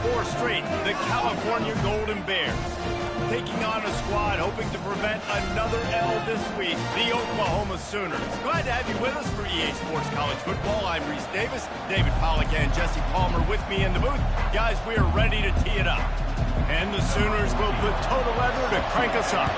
4 straight, the California Golden Bears. Taking on a squad hoping to prevent another L this week, the Oklahoma Sooners. Glad to have you with us for EA Sports College Football. I'm Reese Davis, David Pollack and Jesse Palmer with me in the booth. Guys, we are ready to tee it up. And the Sooners will put total leather to crank us up.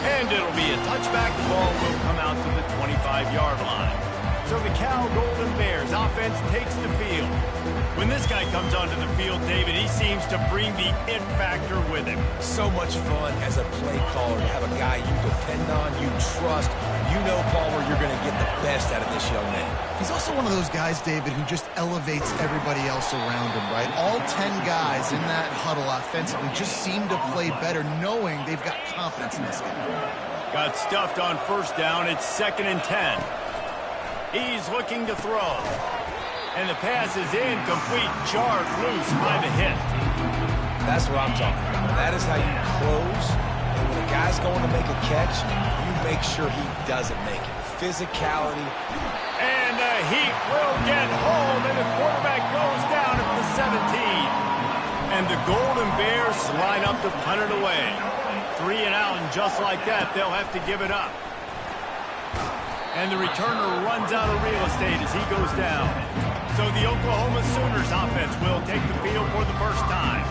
And it'll be a touchback. The ball will come out to the 25-yard line. So the Cal Golden Bears offense takes the field. When this guy comes onto the field, David, he seems to bring the it factor with him. So much fun as a play caller to have a guy you depend on, you trust. You know, Palmer, you're going to get the best out of this young man. He's also one of those guys, David, who just elevates everybody else around him, right? All 10 guys in that huddle offensively just seem to play better knowing they've got confidence in this guy. Got stuffed on first down. It's 2nd and 10. He's looking to throw. And the pass is incomplete, jarred loose by the hit. That's what I'm talking about. That is how you close. And when a guy's going to make a catch, you make sure he doesn't make it. Physicality. And the Heat will get home, and the quarterback goes down at the 17. And the Golden Bears line up to punt it away. 3 and out, and just like that, they'll have to give it up. And the returner runs out of real estate as he goes down. So the Oklahoma Sooners offense will take the field for the first time.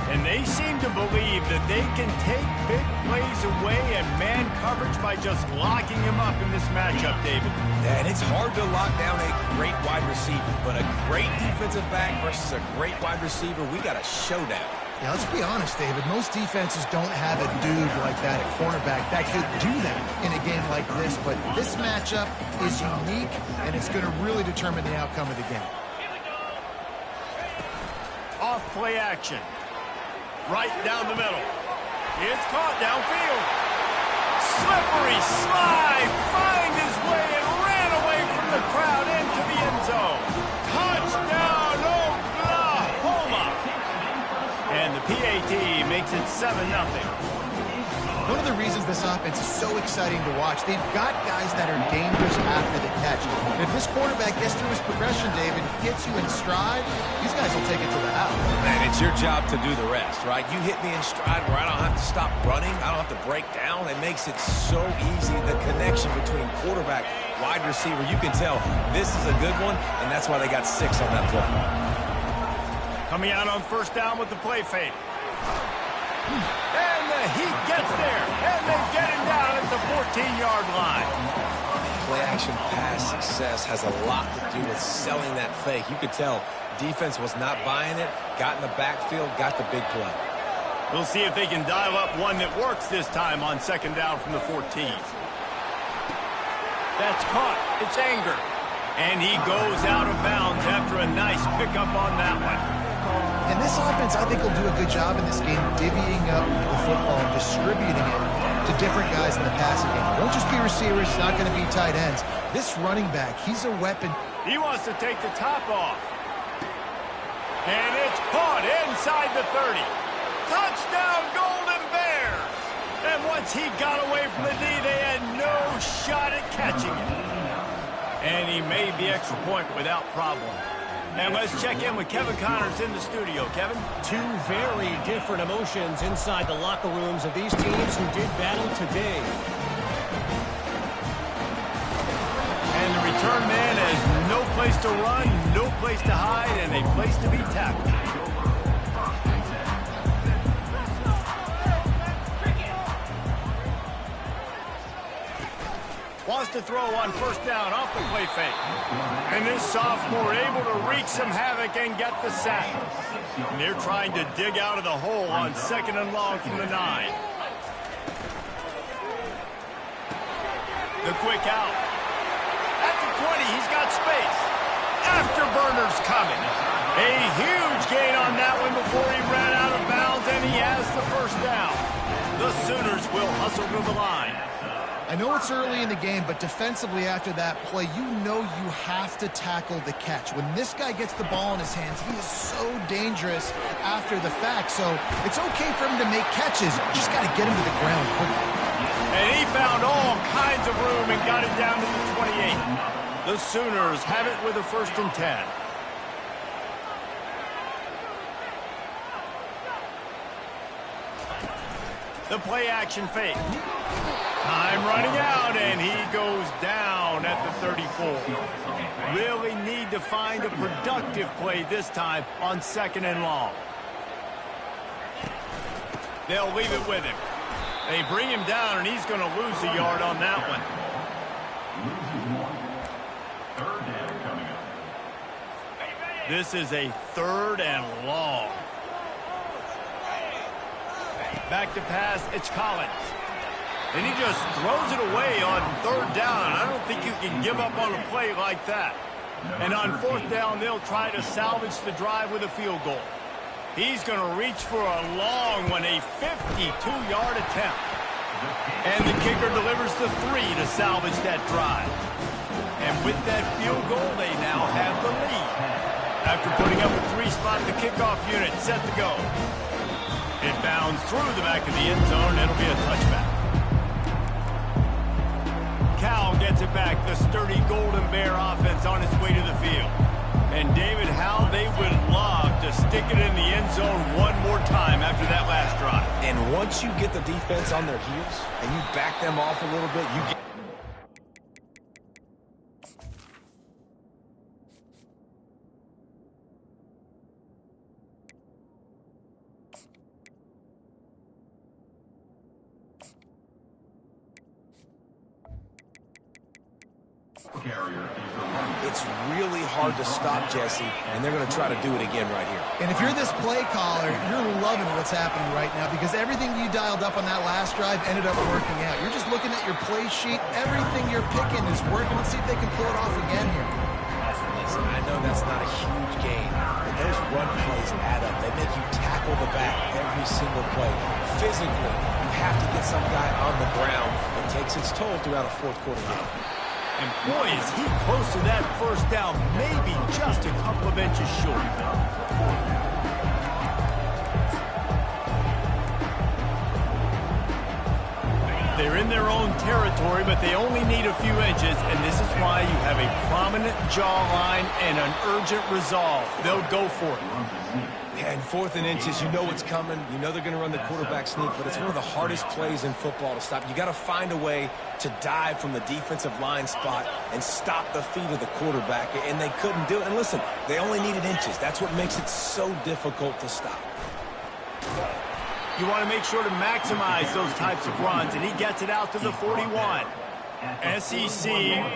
And they seem to believe that they can take big plays away and man coverage by just locking him up in this matchup, David. Yeah, and it's hard to lock down a great wide receiver, but a great defensive back versus a great wide receiver, we got a showdown. Yeah, let's be honest, David. Most defenses don't have a dude like that, a cornerback, that could do that in a game like this. But this matchup is unique, and it's going to really determine the outcome of the game. Off play action. Right down the middle. It's caught downfield. Slippery slide. Find his way and ran away from the crowd into the end zone. Touchdown, Oklahoma. And the PAT makes it 7-0. One of the reasons this offense is so exciting to watch, they've got guys that are dangerous after the catch. And if this quarterback gets through his progression, David, gets you in stride, these guys will take it to the house. Man, it's your job to do the rest, right? You hit me in stride where I don't have to stop running. I don't have to break down. It makes it so easy. The connection between quarterback, wide receiver, you can tell this is a good one, and that's why they got 6 on that play. Coming out on first down with the play fake. And the Heat gets there, and they get him down at the 14-yard line. Play-action pass success has a lot to do with selling that fake. You could tell defense was not buying it, got in the backfield, got the big play. We'll see if they can dial up one that works this time on 2nd down from the 14. That's caught. It's Anger. And he goes out of bounds after a nice pickup on that one. And this offense, I think, will do a good job in this game divvying up the football and distributing it to different guys in the passing game. It won't just be receivers. It's not going to be tight ends. This running back, he's a weapon. He wants to take the top off. And it's caught inside the 30. Touchdown, Golden Bears! And once he got away from the D, they had no shot at catching it. And he made the extra point without problem. And let's check in with Kevin Connors in the studio. Kevin? 2 very different emotions inside the locker rooms of these teams who did battle today. And the return man has no place to run, no place to hide, and a place to be tackled. Wants to throw on first down off the play fake. And this sophomore able to wreak some havoc and get the sack. And they're trying to dig out of the hole on 2nd and long from the 9. The quick out. At the 20, he's got space. Afterburner's coming. A huge gain on that one before he ran out of bounds, and he has the first down. The Sooners will hustle to the line. I know it's early in the game, but defensively after that play, you know you have to tackle the catch. When this guy gets the ball in his hands, he is so dangerous after the fact. So it's okay for him to make catches. You just got to get him to the ground quickly. And he found all kinds of room and got it down to the 28. The Sooners have it with a 1st and 10. The play action fake. Time running out, and he goes down at the 34. Really need to find a productive play this time on 2nd and long. They'll leave it with him. They bring him down, and he's going to lose a yard on that one. This is a 3rd and long. Back to pass, it's Collins. And he just throws it away on 3rd down. I don't think you can give up on a play like that. And on 4th down, they'll try to salvage the drive with a field goal. He's going to reach for a long one, a 52-yard attempt. And the kicker delivers the 3 to salvage that drive. And with that field goal, they now have the lead. After putting up a 3-spot, the kickoff unit set to go. It bounds through the back of the end zone, and it'll be a touchback. Cal gets it back, the sturdy Golden Bear offense on its way to the field. And David, how they would love to stick it in the end zone one more time after that last drive. And once you get the defense on their heels and you back them off a little bit, you get... It's really hard to stop, Jesse, and they're going to try to do it again right here. And if you're this play caller, you're loving what's happening right now because everything you dialed up on that last drive ended up working out. You're just looking at your play sheet. Everything you're picking is working. Let's see if they can pull it off again here. Listen, I know that's not a huge game, but those run plays add up. They make you tackle the back every single play. Physically, you have to get some guy on the ground. It takes its toll throughout a 4th quarter game. And boy, is he close to that 1st down, maybe just a couple of inches short. They're in their own territory, but they only need a few inches, and this is why you have a prominent jawline and an urgent resolve. They'll go for it. And 4th and inches, you know what's coming. You know they're going to run the quarterback sneak, but it's one of the hardest plays in football to stop. You got to find a way to dive from the defensive line spot and stop the feet of the quarterback, and they couldn't do it. And listen, they only needed inches. That's what makes it so difficult to stop. You want to make sure to maximize those types of runs, and he gets it out to the 41. SEC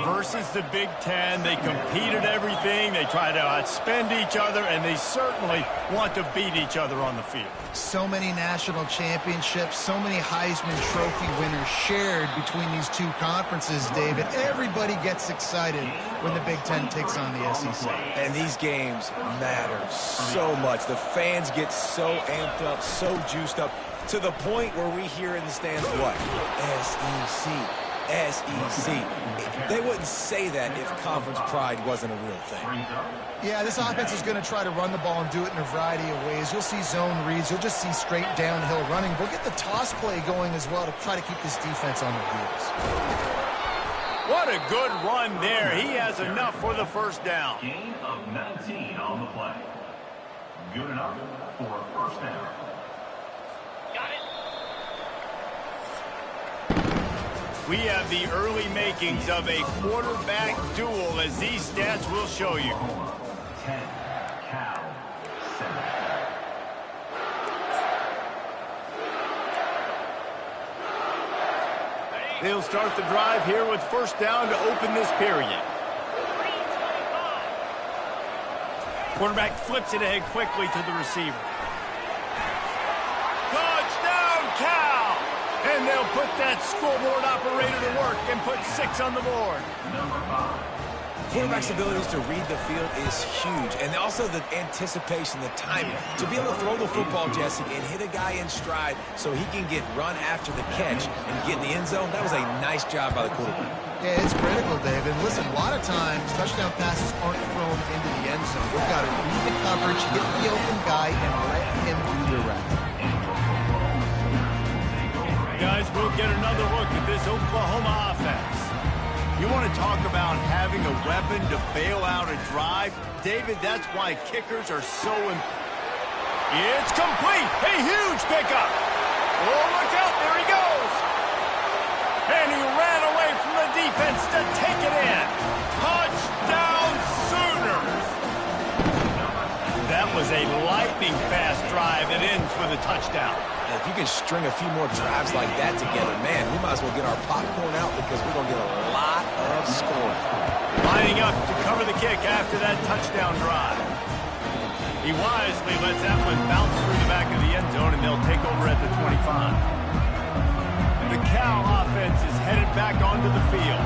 versus the Big Ten. They compete at everything. They try to outspend each other, and they certainly want to beat each other on the field. So many national championships, so many Heisman Trophy winners shared between these two conferences, David. Everybody gets excited when the Big Ten takes on the SEC. And these games matter so much. The fans get so amped up, so juiced up, to the point where we hear in the stands, what? SEC. SEC. They wouldn't say that if conference pride wasn't a real thing. Yeah, this offense is going to try to run the ball and do it in a variety of ways. You'll see zone reads. You'll just see straight downhill running. We'll get the toss play going as well to try to keep this defense on their heels. What a good run there. He has enough for the 1st down. Gain of 19 on the play. Good enough for a 1st down. Got it. We have the early makings of a quarterback duel, as these stats will show you. 10, Cal, 7. They'll start the drive here with 1st down to open this period. Quarterback flips it ahead quickly to the receiver. Touchdown, Cal! And they'll put that scoreboard operator to work and put 6 on the board. Number 5. Quarterback's abilities to read the field is huge, and also the anticipation, the timing. To be able to throw the football, Jesse, and hit a guy in stride so he can get run after the catch and get in the end zone, that was a nice job by the quarterback. Yeah, it's critical, David. Listen, a lot of times, touchdown passes aren't thrown into the end zone. We've got to read the coverage, hit the open guy, and let him do the rest. Guys, we'll get another look at this Oklahoma offense. You want to talk about having a weapon to bail out a drive? David, that's why kickers are so important. It's complete. A huge pickup. Oh, look out. There he goes. And he ran away from the defense to take it in. Touchdown Sooners. That was a lightning-fast drive that ends with a touchdown. And if you can string a few more drives like that together, man, we might as well get our popcorn out because we're going to get a lot of scoring. Lining up to cover the kick after that touchdown drive. He wisely lets that one bounce through the back of the end zone, and they'll take over at the 25. The Cal offense is headed back onto the field.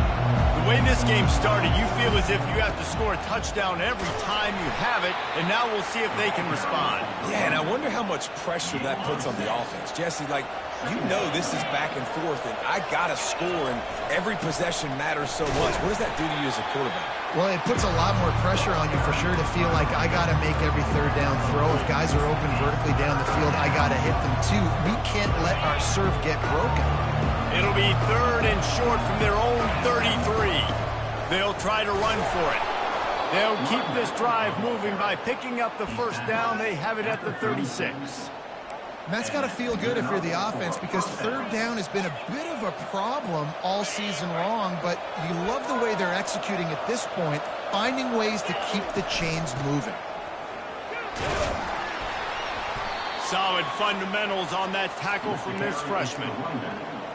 The way this game started, you feel as if you have to score a touchdown every time you have it, and now we'll see if they can respond. Yeah, and I wonder how much pressure that puts on the offense. Jesse, like, you know this is back and forth, and I got to score, and every possession matters so much. What does that do to you as a quarterback? Well, it puts a lot more pressure on you for sure to feel like I got to make every third down throw. If guys are open vertically down the field, I got to hit them too. We can't let our serve get broken. It'll be 3rd and short from their own 33. They'll try to run for it. They'll keep this drive moving by picking up the first down. They have it at the 36. And that's got to feel good if you're the offense because third down has been a bit of a problem all season long, but you love the way they're executing at this point, finding ways to keep the chains moving. Solid fundamentals on that tackle from this freshman.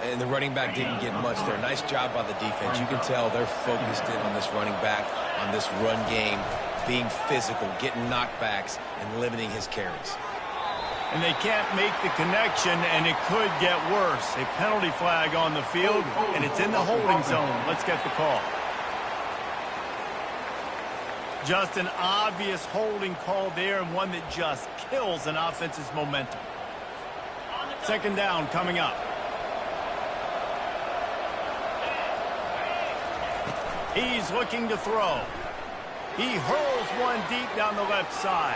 And the running back didn't get much there. Nice job by the defense. You can tell they're focused in on this running back, on this run game, being physical, getting knockbacks, and limiting his carries. And they can't make the connection, and it could get worse. A penalty flag on the field, and it's in the holding zone. Let's get the call. Just an obvious holding call there, and one that just kills an offense's momentum. 2nd down coming up. He's looking to throw. He hurls one deep down the left side.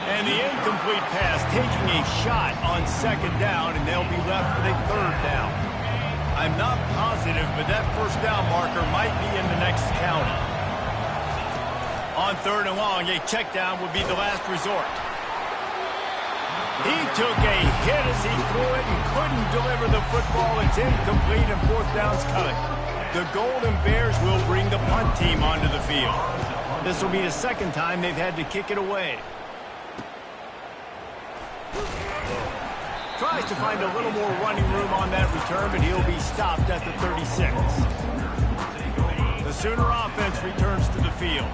And the incomplete pass taking a shot on 2nd down, and they'll be left with a 3rd down. I'm not positive, but that 1st down marker might be in the next county. On 3rd and long, a check down would be the last resort. He took a hit as he threw it and couldn't deliver the football. It's incomplete, and 4th down's coming. The Golden Bears will bring the punt team onto the field. This will be the 2nd time they've had to kick it away. Tries to find a little more running room on that return, but he'll be stopped at the 36. The Sooner offense returns to the field.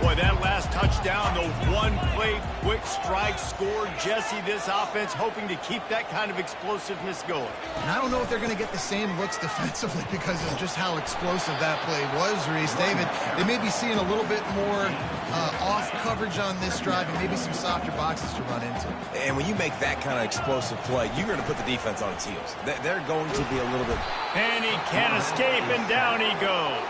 Boy, that last touchdown, the one-play quick strike scored. Jesse, this offense hoping to keep that kind of explosiveness going. And I don't know if they're going to get the same looks defensively because of just how explosive that play was, Reese. David, they may be seeing a little bit more off coverage on this drive and maybe some softer boxes to run into. And when you make that kind of explosive play, you're going to put the defense on its heels. They're going to be a little bit... And he can't escape, and down he goes.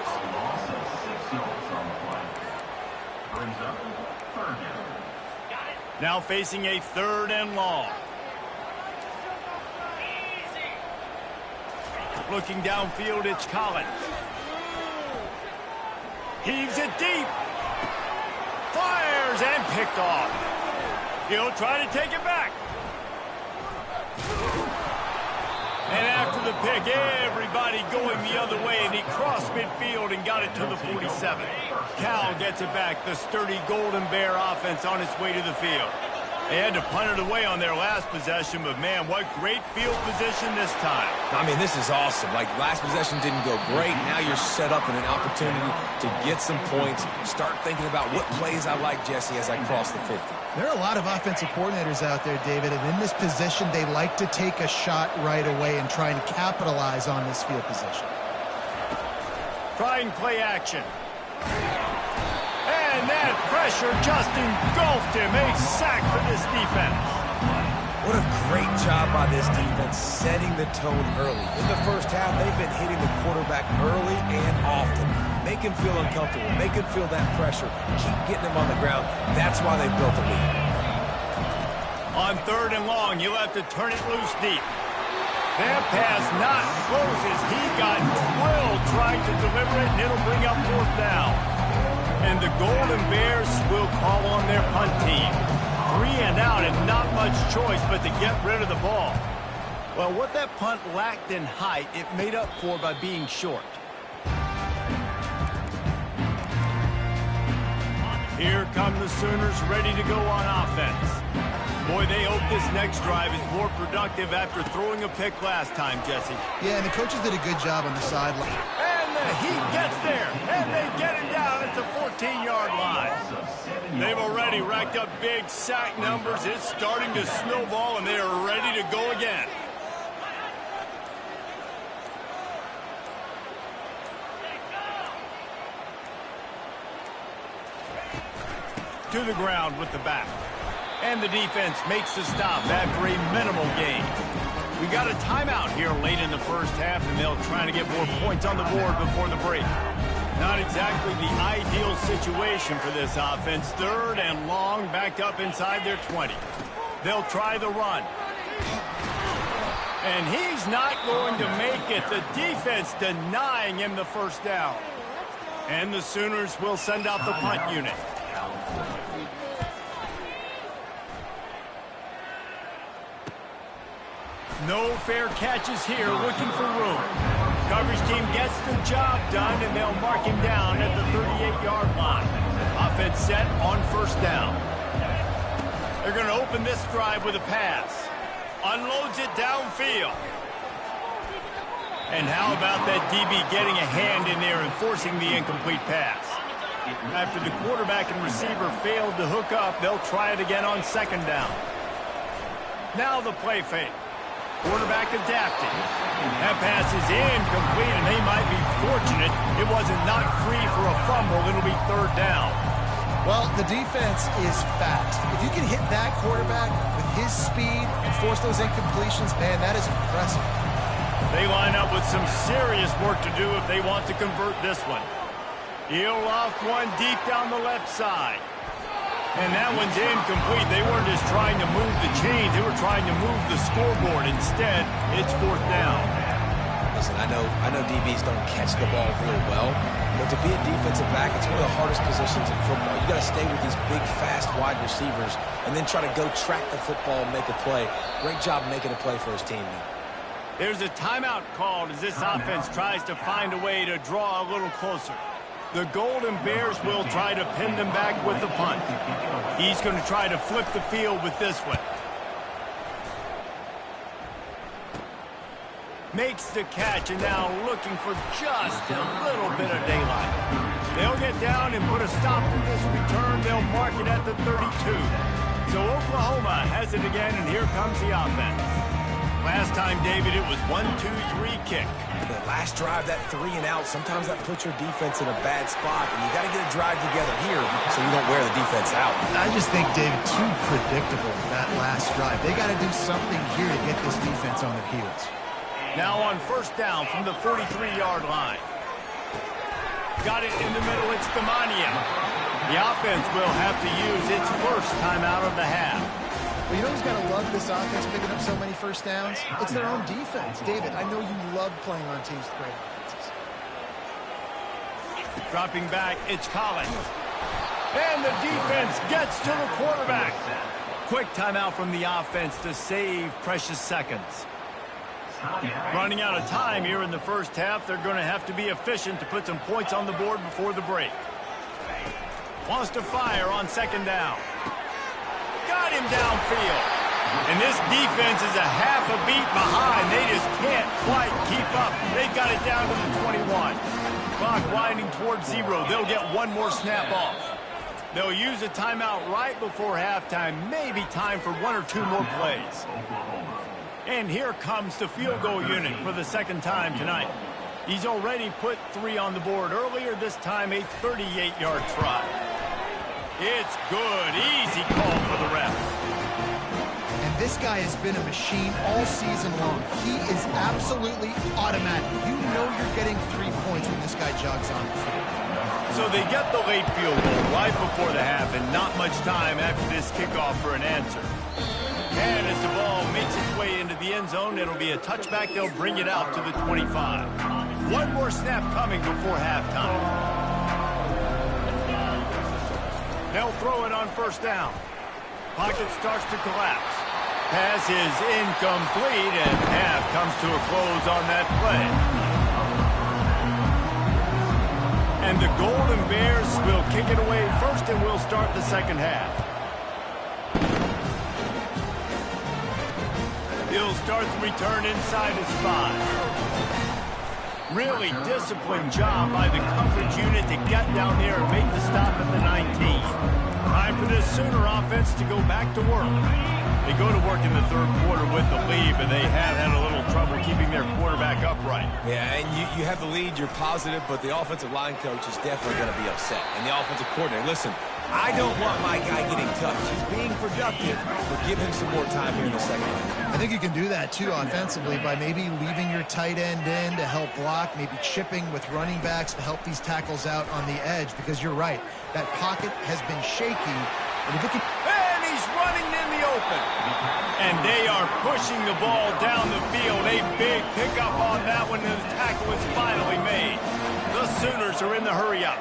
Now facing a 3rd and long. Looking downfield, it's Collins. Heaves it deep. Fires and picked off. He'll try to take it back. And after the pick, everybody going the other way, and he crossed midfield and got it to the 47. Cal gets it back. The sturdy Golden Bear offense on its way to the field. They had to punt it away on their last possession, but man, what great field position this time. I mean, this is awesome. Like, last possession didn't go great. Now you're set up in an opportunity to get some points. Start thinking about what plays I like, Jesse, as I cross the 50. There are a lot of offensive coordinators out there, David, and in this position, they like to take a shot right away and try and capitalize on this field position. Trying play action. And that pressure just engulfed him. A sack for this defense. What a great job by this defense setting the tone early. In the first half, they've been hitting the quarterback early and often. Make him feel uncomfortable. Make him feel that pressure. Keep getting him on the ground. That's why they built the lead. On 3rd and long, you'll have to turn it loose deep. That pass not close as he got drilled trying to deliver it, and it'll bring up 4th down. And the Golden Bears will call on their punt team. 3 and out and not much choice but to get rid of the ball. Well, what that punt lacked in height, it made up for by being short. Here come the Sooners ready to go on offense. Boy, they hope this next drive is more productive after throwing a pick last time, Jesse. Yeah, and the coaches did a good job on the sideline. And the Heat gets there, and they get him down at the 14-yard line. They've already racked up big sack numbers. It's starting to snowball, and they are ready to go again. To the ground with the back. And the defense makes the stop after a minimal gain. We got a timeout here late in the first half, and they'll try to get more points on the board before the break. Not exactly the ideal situation for this offense. 3rd and long, backed up inside their 20. They'll try the run. And he's not going to make it. The defense denying him the 1st down. And the Sooners will send out the punt unit. No fair catches here, looking for room. Coverage team gets the job done, and they'll mark him down at the 38-yard line. Offense set on 1st down. They're going to open this drive with a pass. Unloads it downfield. And how about that DB getting a hand in there and forcing the incomplete pass? After the quarterback and receiver failed to hook up, they'll try it again on 2nd down. Now the play fake. Quarterback adapting. That pass is incomplete, and they might be fortunate it wasn't knocked free for a fumble. It'll be 3rd down. Well, the defense is fast. If you can hit that quarterback with his speed and force those incompletions, man, that is impressive. They line up with some serious work to do if they want to convert this one. He'll off one deep down the left side. And that one's incomplete. They weren't just trying to move the chains. They were trying to move the scoreboard. Instead, it's 4th down. Listen, I know DBs don't catch the ball real well, but to be a defensive back, it's one of the hardest positions in football. You got to stay with these big, fast wide receivers and then try to go track the football and make a play. Great job making a play for his team there. There's a timeout called as this offense tries to find a way to draw a little closer. The Golden Bears will try to pin them back with the punt. He's going to try to flip the field with this one. Makes the catch, and now looking for just a little bit of daylight. They'll get down and put a stop to this return. They'll mark it at the 32. So Oklahoma has it again, and here comes the offense. Last time, David, it was 1-2-3 kick. The last drive, that 3 and out, sometimes that puts your defense in a bad spot, and you got to get a drive together here so you don't wear the defense out. I just think, David, too predictable, that last drive. They got to do something here to get this defense on their heels. Now on 1st down from the 43-yard line. Got it in the middle, it's Damania. The offense will have to use its 1st timeout of the half. Well, you know who's got to love this offense picking up so many 1st downs? It's their own defense. David, I know you love playing on teams with great offenses. Dropping back, it's Collins. And the defense gets to the quarterback. Quick timeout from the offense to save precious seconds. Running out of time here in the 1st half. They're going to have to be efficient to put some points on the board before the break. Wants to fire on 2nd down. Got him downfield. And this defense is a half a beat behind. They just can't quite keep up. They've got it down to the 21. Clock winding towards 0. They'll get one more snap off. They'll use a timeout right before halftime. Maybe time for 1 or 2 more plays. And here comes the field goal unit for the 2nd time tonight. He's already put 3 on the board earlier, this time a 38-yard try. It's good. Easy call for the ref. And this guy has been a machine all season long. He is absolutely automatic. You know you're getting 3 points when this guy jogs on the field. So they get the late field goal right before the half, and not much time after this kickoff for an answer. And as the ball makes its way into the end zone, it'll be a touchback. They'll bring it out to the 25. One more snap coming before halftime. They'll throw it on first down. Pocket starts to collapse. Pass is incomplete, and half comes to a close on that play. And the Golden Bears will kick it away first, and we'll start the second half. He'll start the return inside his 5. Really disciplined job by the coverage unit to get down there and make the stop at the 19. Time for this Sooner offense to go back to work. They go to work in the third quarter with the lead, but they have had a little trouble keeping their quarterback upright. Yeah, and you have the lead, you're positive, but the offensive line coach is definitely going to be upset. And the offensive coordinator, listen, I don't want my guy getting touched. He's being productive, but give him some more time here in the second half. I think you can do that, too, offensively, by maybe leaving your tight end in to help block, maybe chipping with running backs to help these tackles out on the edge, because you're right. That pocket has been shaky. And he's running in the open. And they are pushing the ball down the field. A big pickup on that one, and the tackle is finally made. The Sooners are in the hurry-up.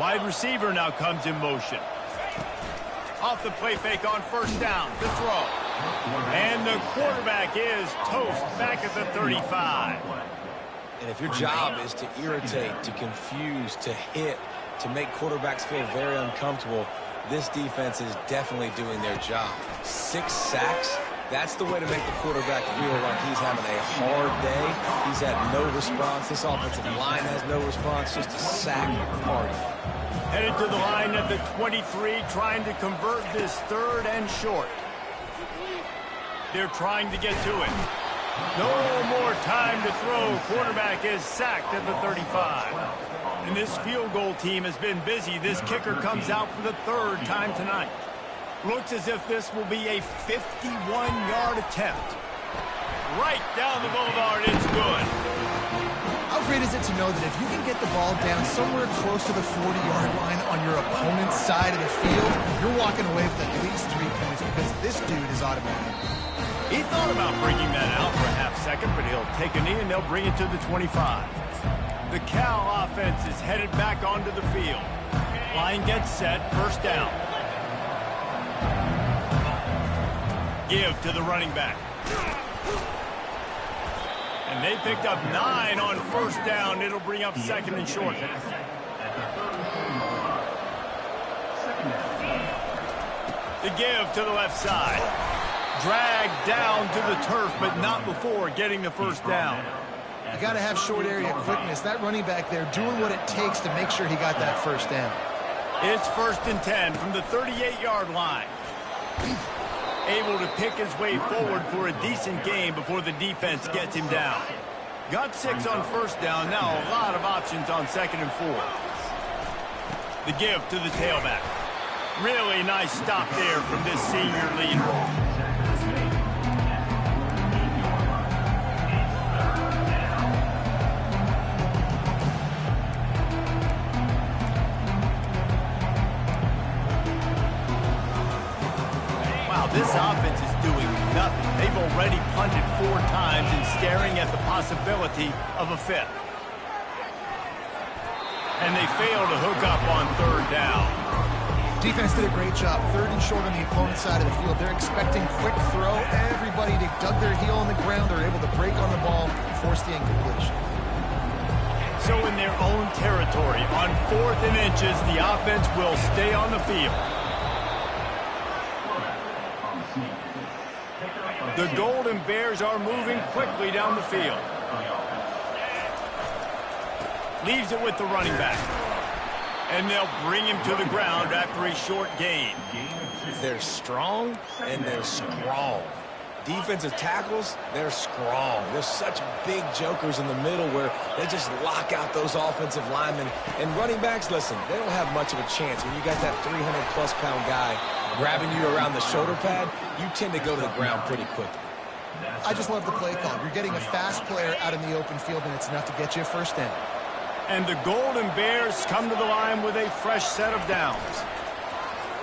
Wide receiver now comes in motion. Off the play fake on first down. The throw. And the quarterback is toast back at the 35. And if your job is to irritate, to confuse, to hit, to make quarterbacks feel very uncomfortable, this defense is definitely doing their job. 6 sacks, that's the way to make the quarterback feel like he's having a hard day. He's had no response. This offensive line has no response, just a sack party. Headed to the line at the 23, trying to convert this third and short. They're trying to get to it. No more time to throw. Quarterback is sacked at the 35. And this field goal team has been busy. This kicker comes out for the third time tonight. Looks as if this will be a 51-yard attempt. Right down the boulevard, it's good. How great is it to know that if you can get the ball down somewhere close to the 40-yard line on your opponent's side of the field, you're walking away with at least 3 points because this dude is automatic. He thought about bringing that out for a half second, but he'll take a knee and they'll bring it to the 25. The Cal offense is headed back onto the field. Line gets set, first down. Give to the running back. And they picked up 9 on first down. It'll bring up second and short. The give to the left side. Dragged down to the turf, but not before getting the first down. You got to have short area quickness. That running back there doing what it takes to make sure he got that first down. It's first and 10 from the 38-yard line. Able to pick his way forward for a decent gain before the defense gets him down. Got 6 on first down. Now a lot of options on second and 4. The give to the tailback. Really nice stop there from this senior leader. This offense is doing nothing. They've already punted 4 times and staring at the possibility of a 5th. And they fail to hook up on third down. Defense did a great job. Third and short on the opponent's side of the field. They're expecting quick throw. Everybody dug their heel on the ground. They're able to break on the ball and force the incompletion. So in their own territory, on 4th and inches, the offense will stay on the field. The Golden Bears are moving quickly down the field. Leaves it with the running back. And they'll bring him to the ground after a short gain. They're strong and they're strong. Defensive tackles, they're strong. There's such big jokers in the middle where they just lock out those offensive linemen. And running backs, listen, they don't have much of a chance. When you got that 300-plus pound guy grabbing you around the shoulder pad, you tend to go to the ground pretty quickly. I just love the play call. You're getting a fast player out in the open field, and it's enough to get you a first down. And the Golden Bears come to the line with a fresh set of downs.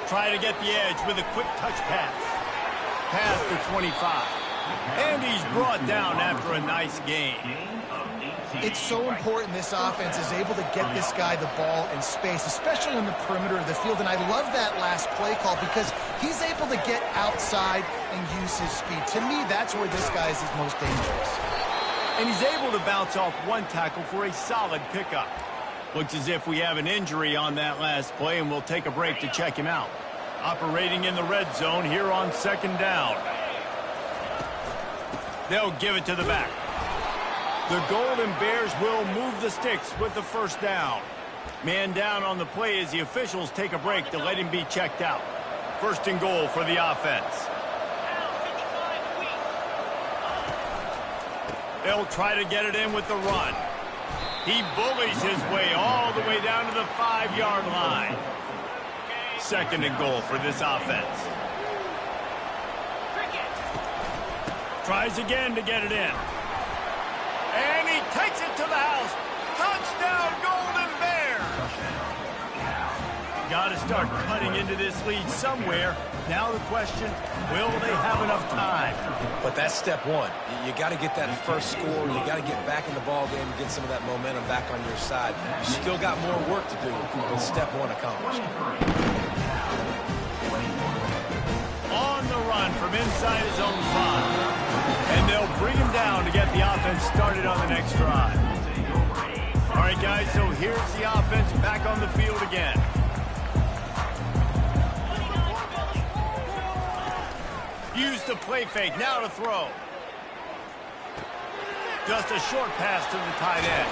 Try to get the edge with a quick touch pass. Past the 25. And he's brought down after a nice gain. It's so important this offense is able to get this guy the ball in space, especially on the perimeter of the field. And I love that last play call because he's able to get outside and use his speed. To me, that's where this guy is his most dangerous. And he's able to bounce off one tackle for a solid pickup. Looks as if we have an injury on that last play, and we'll take a break to check him out. Operating in the red zone here on second down. They'll give it to the back. The Golden Bears will move the sticks with the first down. Man down on the play as the officials take a break to let him be checked out. First and goal for the offense. They'll try to get it in with the run. He bullies his way all the way down to the 5-yard line. Second and goal for this offense. Tries again to get it in. And he takes it to the house. Touchdown, Golden Bears! Got to start cutting into this lead somewhere. Now the question, will they have enough time? But that's step one. You got to get that first score. You got to get back in the ball game and get some of that momentum back on your side. You still got more work to do with step one accomplished. On the run from inside his own 5. And they'll bring him down to get the offense started on the next drive. All right, guys, so here's the offense back on the field again. Use the play fake, now to throw. Just a short pass to the tight end.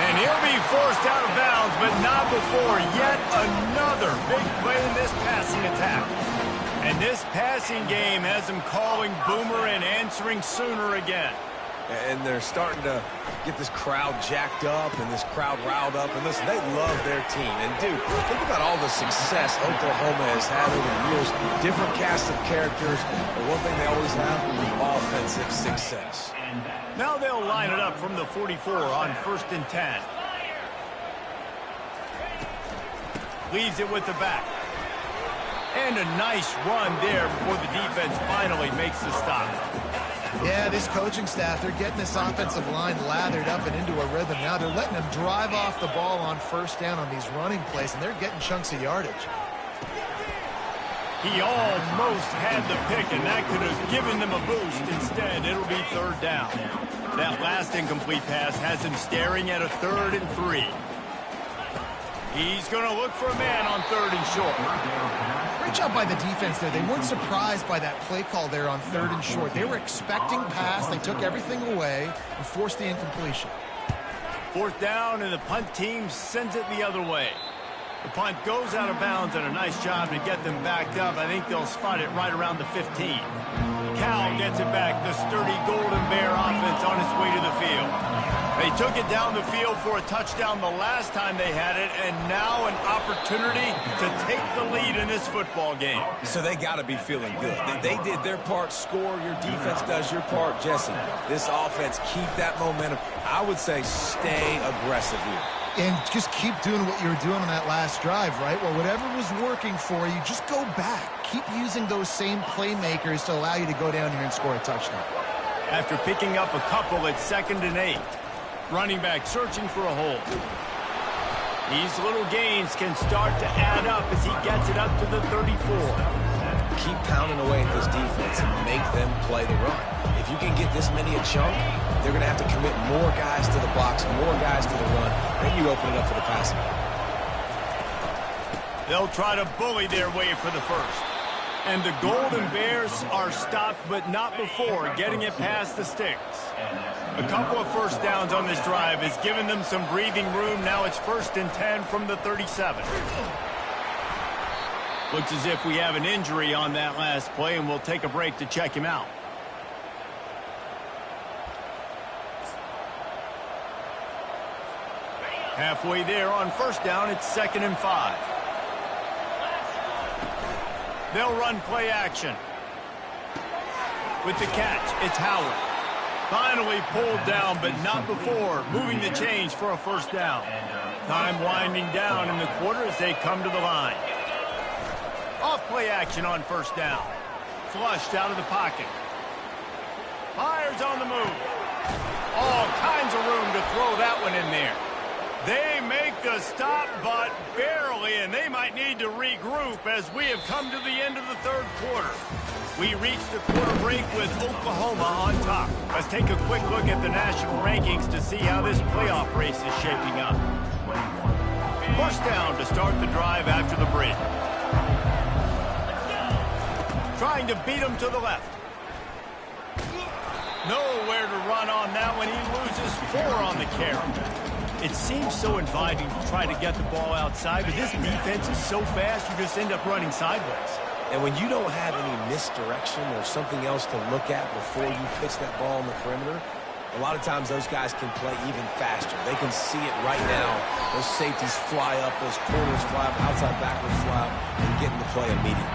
And he'll be forced out of bounds, but not before yet another big play in this passing attack. And this passing game has them calling Boomer and answering sooner again. And they're starting to get this crowd jacked up and this crowd riled up. And listen, they love their team. And, dude, think about all the success Oklahoma has had over the years. Different cast of characters. But one thing they always have, offensive success. Now they'll line it up from the 44 on 1st and 10. Leaves it with the back. And a nice run there before the defense finally makes the stop. Yeah, this coaching staff, they're getting this offensive line lathered up and into a rhythm. Now they're letting them drive off the ball on first down on these running plays, and they're getting chunks of yardage. He almost had the pick, and that could have given them a boost. Instead, it'll be 3rd down. That last incomplete pass has him staring at a 3rd and 3. He's going to look for a man on 3rd and short. Great job by the defense there. They weren't surprised by that play call there on 3rd and short. They were expecting pass. They took everything away and forced the incompletion. 4th down, and the punt team sends it the other way. The punt goes out of bounds, and a nice job to get them backed up. I think they'll spot it right around the 15. Cal gets it back. The sturdy Golden Bear offense on its way to the field. They took it down the field for a touchdown the last time they had it, and now an opportunity to take the lead in this football game. So they got to be feeling good. They did their part, score. Your defense does your part, Jesse. This offense, keep that momentum. I would say stay aggressive here. And just keep doing what you were doing on that last drive, right? Well, whatever was working for you, just go back. Keep using those same playmakers to allow you to go down here and score a touchdown. After picking up a couple at 2nd and 8. Running back searching for a hole. These little gains can start to add up as he gets it up to the 34. Keep pounding away at this defense and make them play the run. If you can get this many a chunk, they're going to have to commit more guys to the box, more guys to the run. Then you open it up for the passing game. They'll try to bully their way for the first. And the Golden Bears are stopped, but not before getting it past the sticks. A couple of first downs on this drive has given them some breathing room. Now it's 1st and 10 from the 37. Looks as if we have an injury on that last play, and we'll take a break to check him out. Halfway there on 1st down, it's 2nd and 5. They'll run play action. With the catch, it's Howard. Finally pulled down, but not before moving the chains for a first down. Time winding down in the quarter as they come to the line. Off-play action on first down. Flushed out of the pocket. Fires on the move. All kinds of room to throw that one in there. They make the stop, but barely, and they might need to regroup as we have come to the end of the third quarter. We reach the quarter break with Oklahoma on top. Let's take a quick look at the national rankings to see how this playoff race is shaping up. First down to start the drive after the break. Trying to beat him to the left. Nowhere to run on that one. He loses 4 on the carry. It seems so inviting to try to get the ball outside, but this defense is so fast, you just end up running sideways. And when you don't have any misdirection or something else to look at before you pitch that ball on the perimeter, a lot of times those guys can play even faster. They can see it right now. Those safeties fly up, those corners fly up, outside backwards fly up, and get in the play immediately.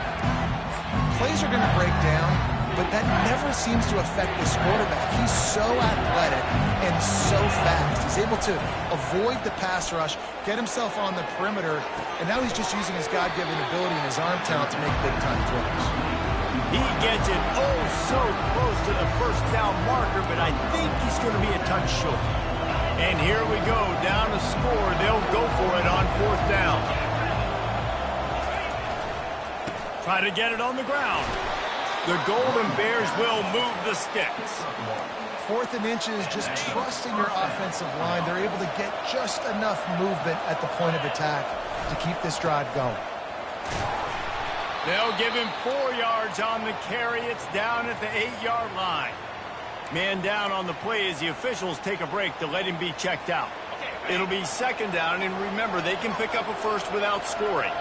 Plays are going to break down, but that never seems to affect this quarterback. He's so athletic and so fast. He's able to avoid the pass rush, get himself on the perimeter, and now he's just using his God-given ability and his arm talent to make big-time throws. He gets it so close to the first down marker, but I think he's going to be a touch short. And here we go, down to score. They'll go for it on fourth down. Try to get it on the ground. The Golden Bears will move the sticks. 4th and inches, just trusting your offensive line. They're able to get just enough movement at the point of attack to keep this drive going. They'll give him 4 yards on the carry. It's down at the 8-yard line. Man down on the play as the officials take a break to let him be checked out. It'll be second down, and remember, they can pick up a first without scoring.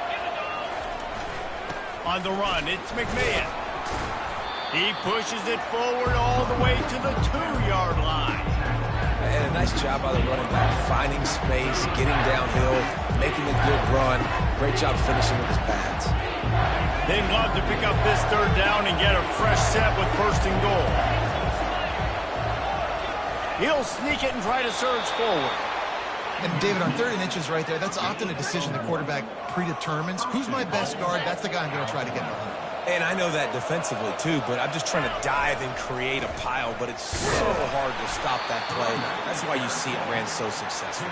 On the run, it's McMahon. He pushes it forward all the way to the 2-yard line. And a nice job by the running back, finding space, getting downhill, making a good run. Great job finishing with his pads. They'd love to pick up this third down and get a fresh set with first and goal. He'll sneak it and try to surge forward. And David, on 3rd and inches right there, that's often a decision the quarterback predetermines. Who's my best guard? That's the guy I'm going to try to get behind. And I know that defensively, too, but I'm just trying to dive and create a pile, but it's so hard to stop that play. That's why you see it ran so successful.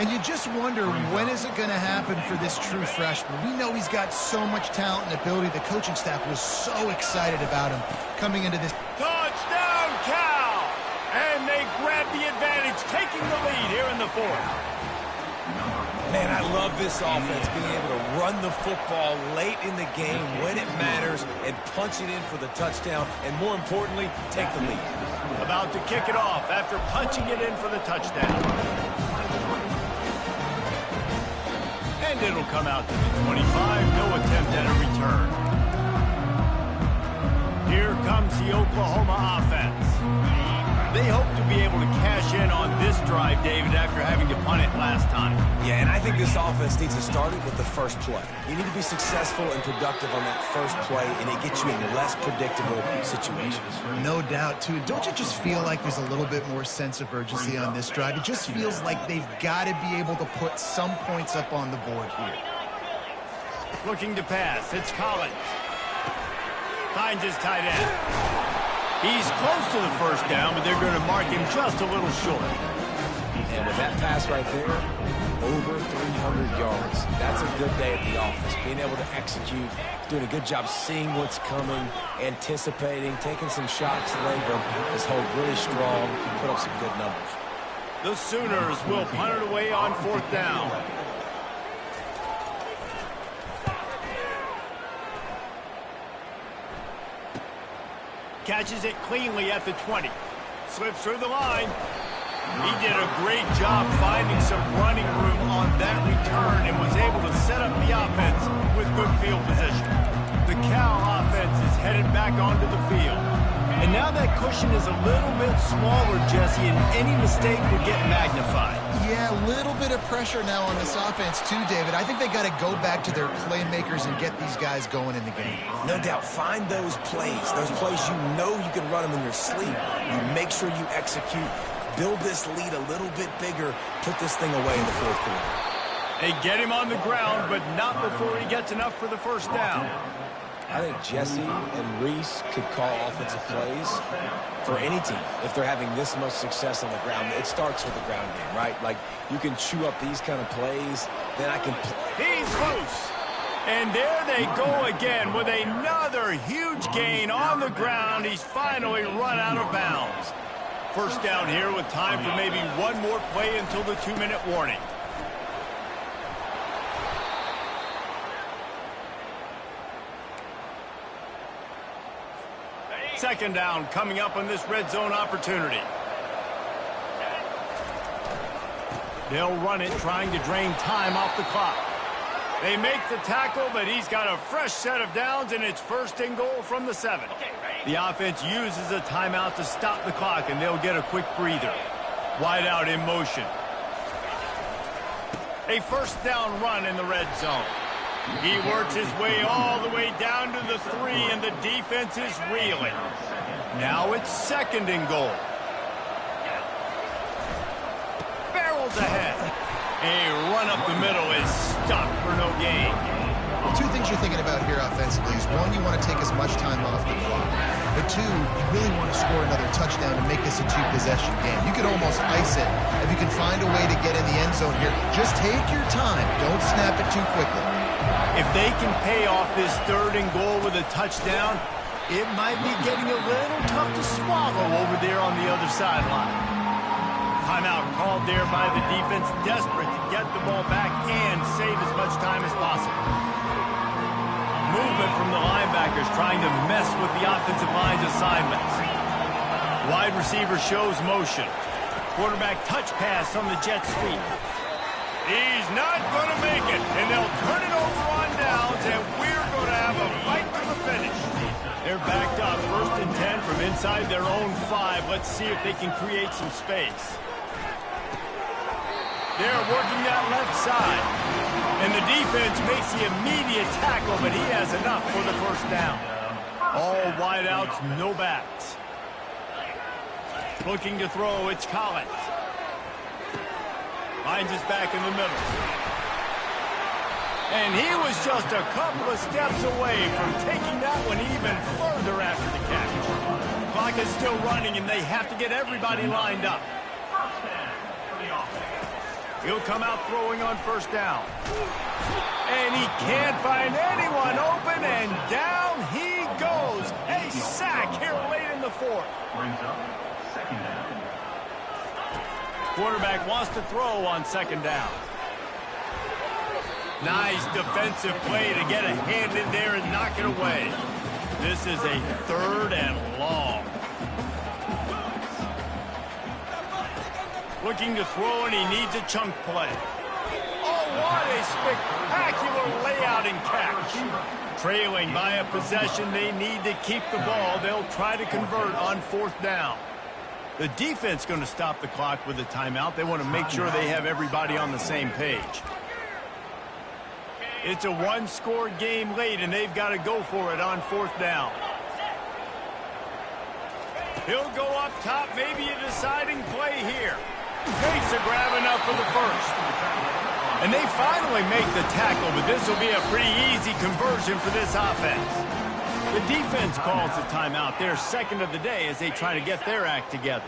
And you just wonder, when is it going to happen for this true freshman? We know he's got so much talent and ability. The coaching staff was so excited about him coming into this. Touchdown, Cal! And they grab the advantage, taking the lead here in the 4th. Man, I love this offense, being able to run the football late in the game when it matters and punch it in for the touchdown, and more importantly, take the lead. About to kick it off after punching it in for the touchdown. And it'll come out to the 25, no attempt at a return. Here comes the Oklahoma offense. They hope to be able to cash in on this drive, David, after having to punt it last time. Yeah, and I think this offense needs to start it with the first play. You need to be successful and productive on that first play, and it gets you in less predictable situations. No doubt, too. Don't you just feel like there's a little bit more sense of urgency on this drive? It just feels like they've got to be able to put some points up on the board here. Looking to pass. It's Collins. Finds his tight end. He's close to the first down, but they're going to mark him just a little short. And with that pass right there, over 300 yards. That's a good day at the office. Being able to execute, doing a good job seeing what's coming, anticipating, taking some shots late, but his hold really strong, put up some good numbers. The Sooners will punt it away on 4th down. Catches it cleanly at the 20. Slips through the line. He did a great job finding some running room on that return and was able to set up the offense with good field position. The Cal offense is headed back onto the field. And now that cushion is a little bit smaller, Jesse, and any mistake would get magnified. Yeah, a little bit of pressure now on this offense too, David. I think they got to go back to their playmakers and get these guys going in the game. No doubt. Find those plays you know you can run them in your sleep. You make sure you execute. Build this lead a little bit bigger. Put this thing away in the fourth quarter. They get him on the ground, but not before he gets enough for the first down. I think Jesse and Reese could call offensive plays for any team if they're having this much success on the ground. It starts with the ground game, right? Like, you can chew up these kind of plays, then I can... He's loose. And there they go again with another huge gain on the ground. He's finally run out of bounds. First down here with time for maybe one more play until the 2-minute warning. Second down coming up on this red zone opportunity. They'll run it, trying to drain time off the clock. They make the tackle, but he's got a fresh set of downs, and it's first and goal from the 7. The offense uses a timeout to stop the clock, and they'll get a quick breather. Wide out in motion. A first down run in the red zone. He works his way all the way down to the 3, and the defense is reeling. Now it's second and goal. Barrels ahead. A run up the middle is stopped for no gain. Two things you're thinking about here offensively is, one, you want to take as much time off the clock. But two, you really want to score another touchdown and make this a 2-possession game. You could almost ice it if you can find a way to get in the end zone here. Just take your time. Don't snap it too quickly. If they can pay off this third and goal with a touchdown, it might be getting a little tough to swallow over there on the other sideline. Timeout called there by the defense, desperate to get the ball back and save as much time as possible. Movement from the linebackers trying to mess with the offensive line's assignments. Wide receiver shows motion. Quarterback touch pass on the jet sweep. He's not going to make it, and they'll turn it over on downs, and we're going to have a fight to the finish. They're backed up, 1st and 10 from inside their own 5. Let's see if they can create some space. They're working that left side, and the defense makes the immediate tackle, but he has enough for the first down. All wideouts, no backs. Looking to throw, it's Collins. Finds us back in the middle. And he was just a couple of steps away from taking that one even further after the catch. Clock is still running, and they have to get everybody lined up. He'll come out throwing on first down. And he can't find anyone open, and down he goes. A sack here late in the 4th. Brings up second down. Quarterback wants to throw on second down. Nice defensive play to get a hand in there and knock it away. This is a 3rd and long. Looking to throw, and he needs a chunk play. Oh, what a spectacular layout and catch. Trailing by a possession, they need to keep the ball. They'll try to convert on 4th down. The defense going to stop the clock with a timeout. They want to make sure they have everybody on the same page. It's a 1-score game late, and they've got to go for it on 4th down. He'll go up top, maybe a deciding play here. Makes a grab enough for the first. And they finally make the tackle, but this will be a pretty easy conversion for this offense. The defense calls the timeout, their second of the day, as they try to get their act together.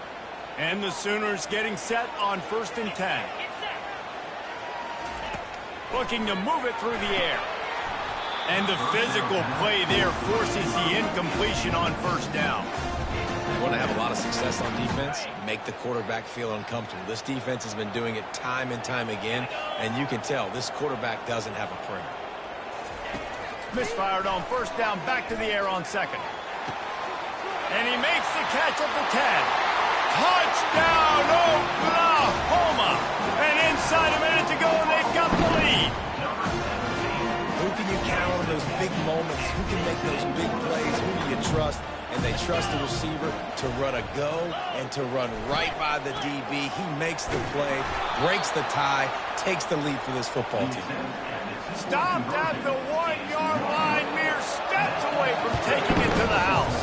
And the Sooners getting set on 1st and 10. Looking to move it through the air. And the physical play there forces the incompletion on first down. You want to have a lot of success on defense, make the quarterback feel uncomfortable. This defense has been doing it time and time again, and you can tell this quarterback doesn't have a prayer. Misfired on first down, back to the air on second. And he makes the catch at the 10. Touchdown, Oklahoma! And inside a minute to go, and they've got the lead. Who can you count on those big moments? Who can make those big plays? Who do you trust? and they trust the receiver to run a go and to run right by the DB. He makes the play, breaks the tie, takes the lead for this football team. Stopped at the 1-yard line, mere steps away from taking it to the house.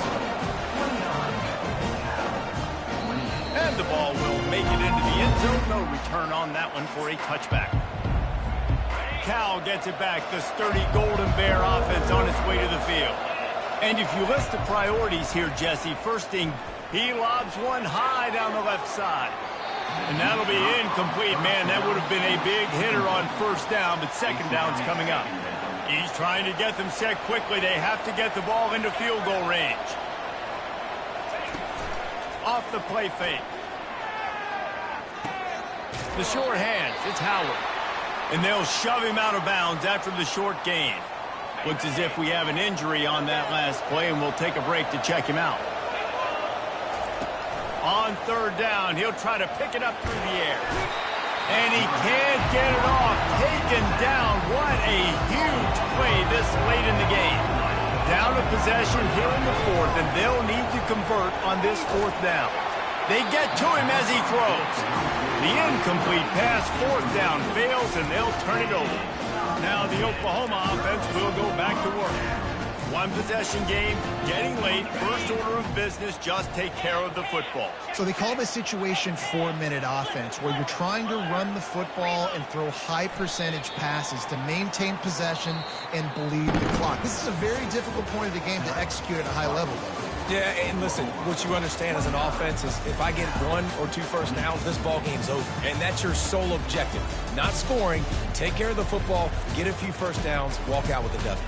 And the ball will make it into the end zone. No return on that one for a touchback. Cal gets it back. The sturdy Golden Bear offense on its way to the field. And if you list the priorities here, Jesse, first thing, he lobs one high down the left side. And that'll be incomplete. Man, that would have been a big hitter on first down, but second down's coming up. He's trying to get them set quickly. They have to get the ball into field goal range. Off the play fake. The short hands, it's Howard. And they'll shove him out of bounds after the short gain. Looks as if we have an injury on that last play, and we'll take a break to check him out. On third down, he'll try to pick it up through the air. And he can't get it off. Taken down. What a huge play this late in the game. Down a possession here in the fourth, and they'll need to convert on this fourth down. They get to him as he throws. The incomplete pass, fourth down, fails, and they'll turn it over. Now the Oklahoma offense will go back to work. One possession game, getting late, first order of business, just take care of the football. So they call this situation 4-minute offense, where you're trying to run the football and throw high percentage passes to maintain possession and bleed the clock. This is a very difficult point of the game to execute at a high level, though. Yeah, and listen, what you understand as an offense is if I get 1 or 2 first downs, this ball game's over. And that's your sole objective. Not scoring, take care of the football, get a few first downs, walk out with a W.